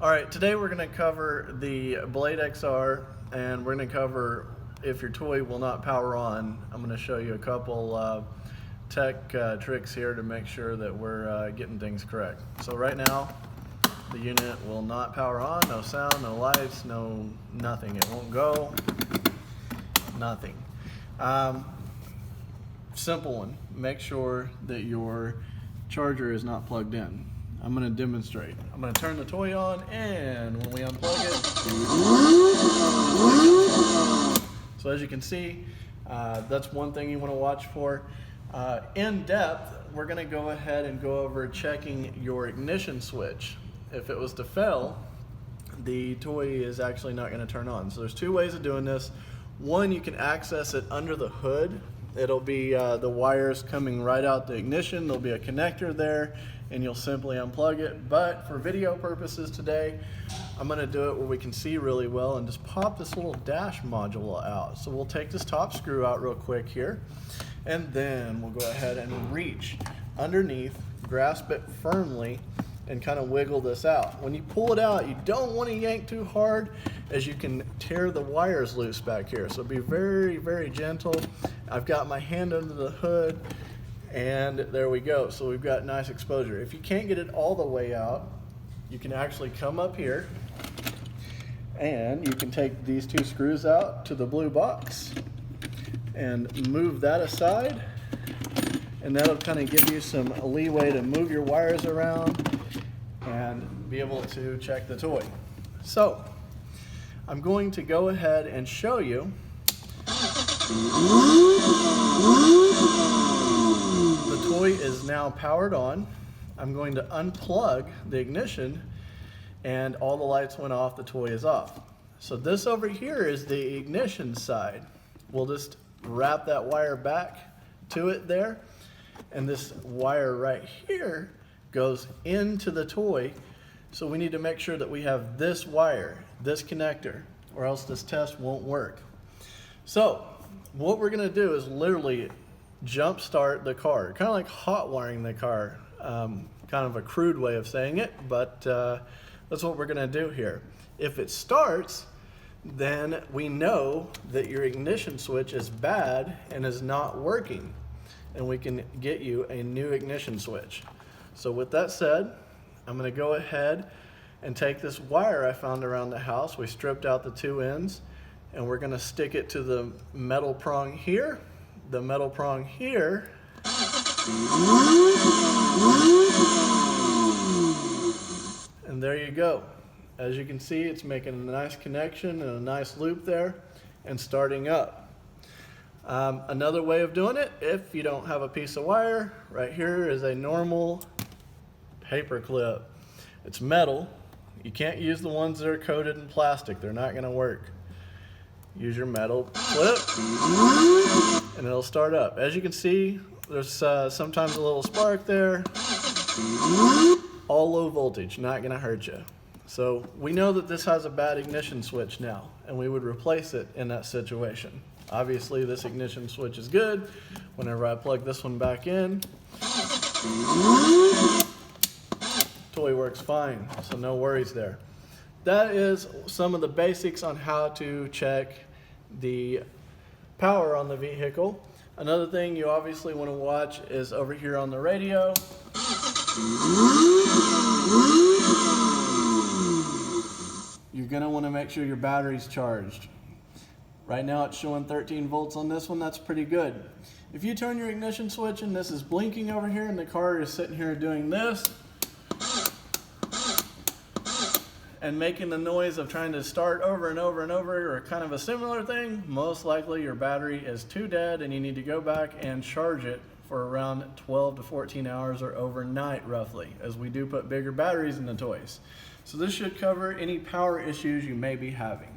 All right, today we're going to cover the Blade XR, and we're going to cover if your toy will not power on. I'm going to show you a couple tech tricks here to make sure that we're getting things correct. So right now, the unit will not power on, no sound, no lights, no nothing. It won't go, nothing. Simple one, make sure that your charger is not plugged in. I'm going to demonstrate. I'm going to turn the toy on, and when we unplug it, so as you can see, that's one thing you want to watch for. In depth, we're going to go ahead and go over checking your ignition switch. If it was to fail, the toy is actually not going to turn on. So there's two ways of doing this. One, you can access it under the hood. It'll be the wires coming right out the ignition. There'll be a connector there, and you'll simply unplug it. But for video purposes today, I'm going to do it where we can see really well and just pop this little dash module out. So we'll take this top screw out real quick here, and then we'll go ahead and reach underneath, grasp it firmly, and kind of wiggle this out. When you pull it out, you don't want to yank too hard, as you can tear the wires loose back here. So be very, very gentle. I've got my hand under the hood, and there we go. So we've got nice exposure. If you can't get it all the way out, you can actually come up here, and you can take these two screws out to the blue box and move that aside, and that'll kind of give you some leeway to move your wires around and be able to check the toy. So I'm going to go ahead and show you. The toy is now powered on. I'm going to unplug the ignition, and all the lights went off, the toy is off. So this over here is the ignition side. We'll just wrap that wire back to it there, and this wire right here goes into the toy. So we need to make sure that we have this wire, this connector, or else this test won't work. So what we're gonna do is literally jump start the car, kind of like hot wiring the car, kind of a crude way of saying it, but that's what we're gonna do here. If it starts, then we know that your ignition switch is bad and is not working, and we can get you a new ignition switch. So with that said, I'm going to go ahead and take this wire I found around the house. We stripped out the two ends, and we're going to stick it to the metal prong here, the metal prong here, and there you go. As you can see, it's making a nice connection and a nice loop there and starting up. Another way of doing it, if you don't have a piece of wire, right here is a normal paper clip. It's metal. You can't use the ones that are coated in plastic. They're not going to work. Use your metal clip, and it'll start up. As you can see, there's sometimes a little spark there. All low voltage, not going to hurt you. So we know that this has a bad ignition switch now, and we would replace it in that situation. Obviously, this ignition switch is good. Whenever I plug this one back in, toy works fine, so no worries there. That is some of the basics on how to check the power on the vehicle. Another thing you obviously want to watch is over here on the radio. You're going to want to make sure your battery's charged. Right now it's showing 13 volts on this one. That's pretty good. If you turn your ignition switch and this is blinking over here and the car is sitting here doing this and making the noise of trying to start over and over and over, or kind of a similar thing, most likely your battery is too dead and you need to go back and charge it for around 12 to 14 hours or overnight roughly, as we do put bigger batteries in the toys. So this should cover any power issues you may be having.